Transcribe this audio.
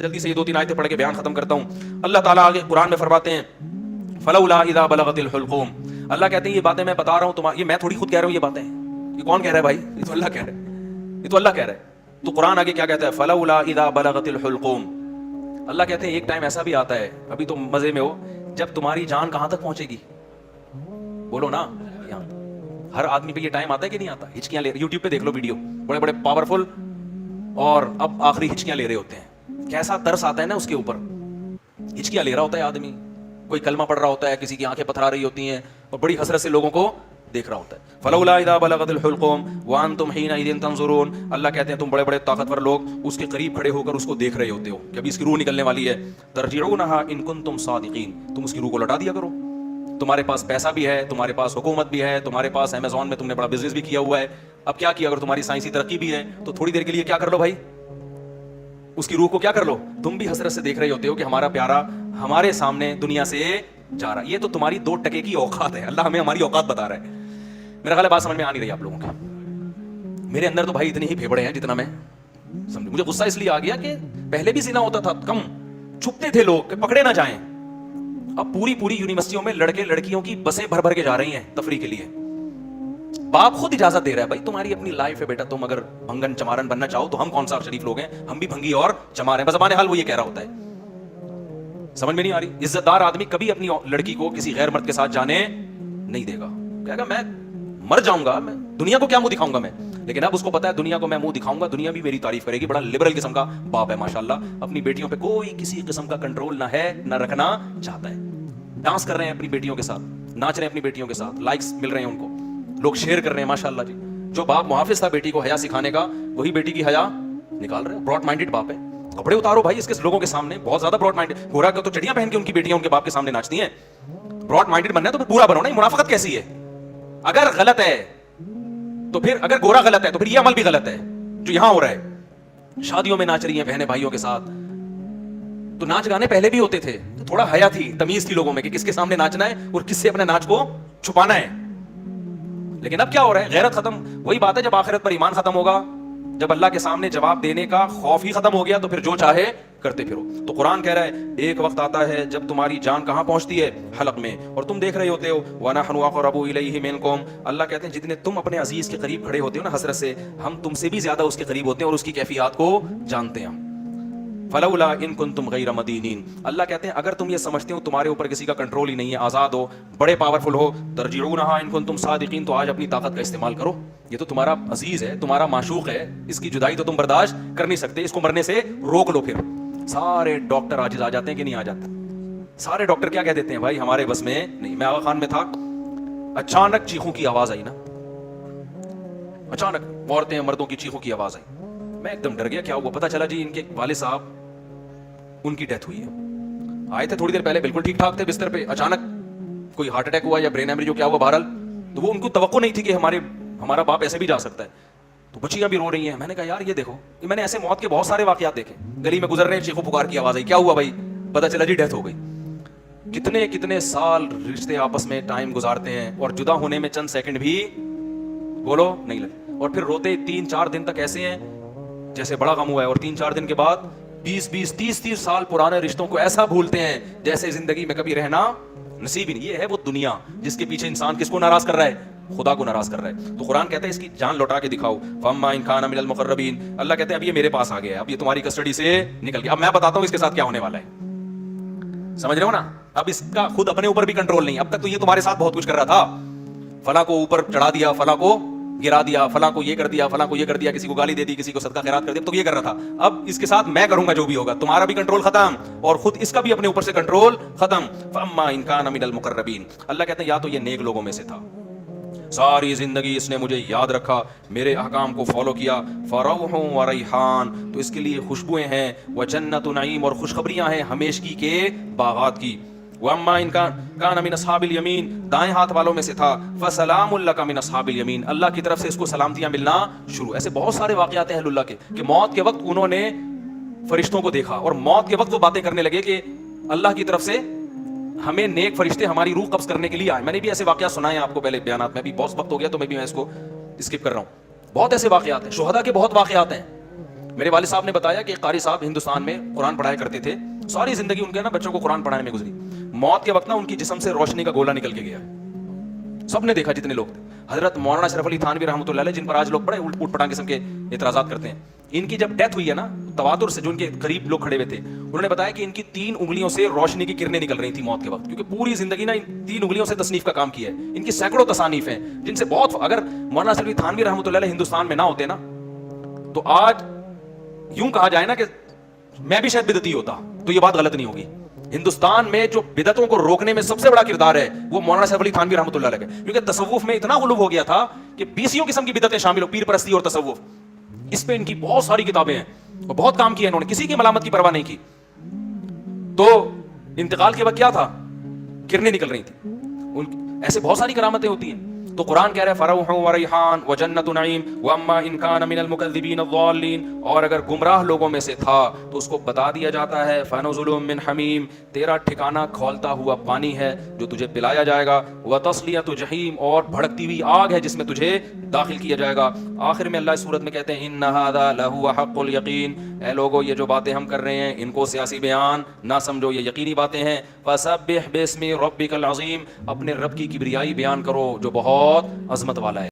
جلدی سے یہ 2-3 آیتیں پڑھ کے بیان ختم کرتا ہوں. اللہ تعالیٰ آگے قرآن میں فرماتے ہیں فلولا اذا بلغت الحلقوم. اللہ کہتے ہیں یہ باتیں میں بتا رہا ہوں یہ میں تھوڑی خود کہہ رہا ہوں, یہ باتیں یہ کون کہہ رہا ہے بھائی؟ یہ تو اللہ کہہ رہا ہے, یہ تو اللہ کہہ رہا ہے. تو قرآن آگے کیا کہتا ہے؟ فلولا اذا بلغت الحلقوم. اللہ کہتے ہیں ایک ٹائم ایسا بھی آتا ہے, ابھی تو مزے میں ہو, جب تمہاری جان کہاں تک پہنچے گی؟ بولو نا. ہر آدمی پہ یہ ٹائم آتا ہے کہ نہیں آتا؟ ہچکیاں لے, یوٹیوب پہ دیکھ لو ویڈیو, بڑے بڑے پاورفل, اور اب آخری ہچکیاں لے رہے ہوتے ہیں. کیسا ترس آتا ہے نا اس کے اوپر. ہچکیاں لے رہا ہوتا ہے آدمی, کوئی کلمہ پڑھ رہا ہوتا ہے, کسی کی آنکھیں پتھرا رہی ہوتی ہیں, اور بڑی حسرت سے لوگوں کو دیکھ رہا ہوتا ہے. فلولا اذا بلغت الحلقوم وانتم حينئذ تنظرون. اللہ کہتے ہیں تم بڑے بڑے طاقتور لوگ اس کے قریب کھڑے ہو کر اس کو دیکھ رہے ہوتے ہو کہ ابھی اس کی روح نکلنے والی ہے. ترجعونها ان کنتم صادقین. تم اس کی روح کو لوٹا دیا کرو. تمہارے پاس پیسہ بھی ہے, تمہارے پاس حکومت بھی ہے, تمہارے پاس امیزون میں تم نے بڑا بزنس بھی کیا ہوا ہے. اب کیا کیا, اگر تمہاری سائنسی ترقی بھی ہے تو تھوڑی دیر کے لیے کیا کر لو بھائی, اس کی روح کو کیا کر لو. تم بھی حسرت سے دیکھ رہے ہوتے ہو کہ ہمارا پیارا ہمارے سامنے دنیا سے جا رہا ہے. یہ تو تمہاری 2 ٹکے کی اوقات ہے. اللہ ہمیں ہماری اوقات بتا رہا ہے. میرا خیال ہے بات سمجھ میں آ نہیں رہی آپ لوگوں کی. میرے اندر تو بھائی اتنے ہی پھیپڑے ہیں جتنا میں سمجھ. مجھے غصہ اس لیے آ گیا کہ پہلے بھی زنا ہوتا تھا, کم چھپتے تھے لوگ کہ پکڑے نہ جائیں. اب پوری یونیورسٹیوں میں لڑکے لڑکیوں کی بسیں بھر بھر کے جا رہی ہیں تفریح کے لیے. باپ خود اجازت دے رہا ہے, بھائی تمہاری اپنی لائف ہے بیٹا, تم اگر بھنگن چمارن بننا چاہو تو ہم کون سا شریف لوگ ہیں, ہم بھی بھنگی اور چمار ہیں. بزبان حال وہ یہ کہہ رہا ہوتا ہے. سمجھ میں نہیں آ رہی. عزت دار آدمی کبھی اپنی لڑکی کو کسی غیر مرد کے ساتھ جانے نہیں دے گا. کہے گا میں مر جاؤں گا, میں دنیا کو کیا منہ دکھاؤں گا میں. لیکن اب اس کو پتا ہے دنیا کو میں منہ دکھاؤں گا, دنیا بھی میری تعریف کرے گی. بڑا لبرل قسم کا باپ ہے ماشاءاللہ. اپنی بیٹیوں پہ کوئی کسی قسم کا کنٹرول نہ ہے, نہ رکھنا چاہتا ہے. ڈانس کر رہے ہیں اپنی بیٹیوں کے ساتھ, ناچ رہے ہیں اپنی بیٹیوں کے ساتھ, لائکس مل رہے ہیں ان کو, لوگ شیئر کر رہے ہیں ماشاءاللہ جی. جو باپ محافظ تھا بیٹی کو حیا سکھانے کا, وہی بیٹی کی حیا نکال رہے ہیں. براڈ مائنڈڈ باپ ہے. کپڑے اتارو بھائی اس کے لوگوں کے سامنے, بہت زیادہ براڈ مائنڈ. گورا کہ تو چڑیاں پہن کے ان کی بیٹیاں ان کے باپ کے سامنے ناچتی ہیں. براڈ مائنڈڈ بننا ہے تو پھر پورا بنو نا. منافقت کیسی ہے؟ اگر غلط ہے تو پھر, اگر گورا غلط ہے تو پھر یہ عمل بھی غلط ہے جو یہاں ہو رہا ہے. شادیوں میں ناچ رہی ہیں بہنیں بھائیوں کے ساتھ, تو ناچ گانے پہلے بھی ہوتے تھے, تو تھوڑا حیا تھی, تمیز تھی لوگوں میں کہ کس کے سامنے ناچنا ہے اور کس سے اپنے ناچ کو چھپانا ہے. لیکن اب کیا ہو رہا ہے, غیرت ختم. وہی بات ہے جب آخرت پر ایمان ختم ہوگا, جب اللہ کے سامنے جواب دینے کا خوف ہی ختم ہو گیا, تو پھر جو چاہے کرتے پھرو. تو قرآن کہہ رہا ہے ایک وقت آتا ہے جب تمہاری جان کہاں پہنچتی ہے؟ حلق میں, اور تم دیکھ رہے ہوتے ہو. وَنَحْنُ أَقْرَبُ إِلَيْهِ مِنْكُمْ. اللہ کہتے ہیں جتنے تم اپنے عزیز کے قریب کھڑے ہوتے ہو نا حسرت سے, ہم تم سے بھی زیادہ اس کے قریب ہوتے ہیں اور اس کی کیفیات کو جانتے ہیں. فلولا ان کنتم غیر مدینین. اللہ کہتے ہیں اگر تم یہ سمجھتے ہو تمہارے اوپر کسی کا کنٹرول ہی نہیں ہے, آزاد ہو, بڑے پاورفل ہو, ترجعونہا ان کنتم صادقین, تو آج اپنی طاقت کا استعمال کرو. یہ تو تمہارا عزیز ہے, تمہارا معشوق ہے, اس کی جدائی تو تم برداشت کر نہیں سکتے, اس کو مرنے سے روک لو. پھر سارے ڈاکٹر عاجز آ جاتے ہیں کہ نہیں آ جاتے؟ سارے ڈاکٹر کیا کہہ دیتے ہیں, بھائی ہمارے بس میں نہیں. میں آغا خان میں تھا, اچانک چیخوں کی آواز آئی نا, اچانک عورتیں مردوں کی چیخوں کی آواز آئی. میں ایک دم ڈر گیا, کیا ہوا؟ پتا چلا جی ان کے والد صاحب ان کی ڈیتھ ہوئی ہے. آئے تھے تھوڑی دیر پہلے بالکل ٹھیک ٹھاک تھے بستر پہ, اچانک کوئی ہارٹ اٹیک ہوا یا برین ہیمریج جو کیا ہوا بہرحال. تو وہ ان کو توقع نہیں تھی کہ ہمارا باپ ایسے بھی جا سکتا ہے. تو بچیاں بھی رو رہی ہیں. میں نے کہا یار یہ دیکھو, میں نے ایسے موت کے بہت سارے واقعات دیکھے. گلی میں گزر رہے ہیں, چیخو پکار کی آواز آئی, کیا ہوا بھائی؟ پتا چلا جی ڈیتھ ہو گئی. کتنے سال رشتے آپس میں ٹائم گزارتے ہیں اور جدا ہونے میں چند سیکنڈ بھی بولو نہیں لگے, اور پھر روتے 3-4 دن تک ایسے ہیں جیسے بڑا غم ہوا ہے, اور 3-4 دن کے بعد 20-30 سال پرانے رشتوں کو ایسا بھولتے ہیں جیسے زندگی میں کبھی رہنا نصیب ہی نہیں. یہ ہے وہ دنیا جس کے پیچھے انسان کس کو ناراض کر رہا ہے؟ خدا کو ناراض کر رہا ہے. تو قرآن کہتا ہے اس کی جان لوٹا کے دکھاؤ. فَأَمَّا إِن كَانَ مِنَ الْمُقَرَّبِينَ. اللہ کہتے ہیں اب یہ میرے پاس آ گیا ہے, اب یہ تمہاری کسٹڈی سے نکل گیا. اب میں بتاتا ہوں اس کے ساتھ کیا ہونے والا ہے. سمجھ رہے ہو نا؟ اب اس کا خود اپنے اوپر بھی کنٹرول نہیں. اب تک تو یہ تمہارے ساتھ بہت کچھ کر رہا تھا, فلاں کو اوپر چڑھا دیا, فلاں کو گرا دیا, فلاں کو یہ کر دیا, فلاں کو یہ کر دیا, کسی کو گالی دے دی, کسی کو صدقہ خیرات کر دیا, تو یہ کر رہا تھا. اب اس کے ساتھ میں کروں گا جو بھی ہوگا. تمہارا بھی کنٹرول ختم اور خود اس کا بھی اپنے اوپر سے کنٹرول ختم. فاما ان کان من المقربین. اللہ کہتے ہیں یا تو یہ نیک لوگوں میں سے تھا, ساری زندگی اس نے مجھے یاد رکھا, میرے احکام کو فالو کیا. فروح و ریحان, تو اس کے لیے خوشبوئیں ہیں, وجنت نعیم, اور خوشخبریاں ہیں ہمیشگی کے باغات کی. واما ان کان من اصحاب الیمین, دائیں ہاتھ والوں میں سے تھا. فسلام لک من اصحاب الیمین, اللہ کی طرف سے اس کو سلامتیاں ملنا شروع. ایسے بہت سارے واقعات ہیں اہل اللہ کے کہ موت کے وقت انہوں نے فرشتوں کو دیکھا, اور موت کے وقت وہ باتیں کرنے لگے کہ اللہ کی طرف سے ہمیں نیک فرشتے ہماری روح قبض کرنے کے لیے آئے. میں نے بھی ایسے واقعات سنائے ہیں آپ کو پہلے بیانات میں, بھی بہت وقت ہو گیا تو میں اس کو اسکپ کر رہا ہوں. بہت ایسے واقعات ہیں, شہداء کے بہت واقعات ہیں میرے والد صاحب نے بتایا کہ قاری صاحب ہندوستان میں قرآن پڑھایا کرتے تھے, ساری زندگی ان کے نا بچوں کو قرآن پڑھانے میں گزری. موت کے وقت نا ان کی جسم سے روشنی کا گولا نکل کے گیا, سب نے دیکھا جتنے لوگ تھے. حضرت مولانا اشرف علی تھانوی رحمۃ اللہ علیہ, جن پر آج لوگ بڑے اوٹ پٹانگ قسم کے اعتراضات کرتے ہیں, ان کی جب ڈیتھ ہوئی ہے نا, تواتر سے جو ان کے قریب لوگ کھڑے ہوئے تھے, انہوں نے بتایا کہ ان کی 3 انگلیوں سے روشنی کی کرنیں نکل رہی تھی موت کے وقت, کیونکہ پوری زندگی نا ان 3 انگلیوں سے تصنیف کا کام کیا ہے. ان کی سینکڑوں تصانیف ہیں جن سے بہت, اگر مولانا اشرف علی تھانوی رحمۃ اللہ علیہ ہندوستان میں نہ ہوتے نا تو آج یوں کہا جائے نا کہ میں بھی شاید بدعتی ہوتا, تو یہ بات غلط نہیں ہوگی. ہندوستان میں جو بدعتوں کو روکنے میں سب سے بڑا کردار ہے وہ مولانا اشرف علی تھانوی رحمۃ اللہ علیہ کا, کیونکہ تصوف میں اتنا غلو ہو گیا تھا کہ 20 قسم کی بدعتیں شامل ہو, پیر پرستی اور تصوف, اس پہ ان کی بہت ساری کتابیں ہیں اور بہت کام کیا انہوں نے, کسی کی ملامت کی پرواہ نہیں کی. تو انتقال کے وقت کیا تھا, کرنیں نکل رہی تھیں. ایسے بہت ساری کرامتیں ہوتی ہیں. تو قرآن کہہ رہا ہے فروح و ریحان و جنت نعیم واما ان کان من المکذبین الضالین, اور اگر گمراہ لوگوں میں سے تھا تو اس کو بتا دیا جاتا ہے فنزل من حمیم, تیرا ٹھکانہ کھولتا ہوا پانی ہے جو تجھے پلایا جائے گا, وتصلیۃ جحیم, اور بھڑکتی ہوئی آگ ہے جس میں تجھے داخل کیا جائے گا. آخر میں اللہ اس صورت میں کہتے ہیں ان ھذا لہو حق الیقین, اے لوگو یہ جو باتیں ہم کر رہے ہیں ان کو سیاسی بیان نہ سمجھو, یہ یقینی باتیں ہیں. فسبح باسم ربک العظیم, اپنے رب کی کبریائی بیان کرو جو بہت عظمت والا ہے.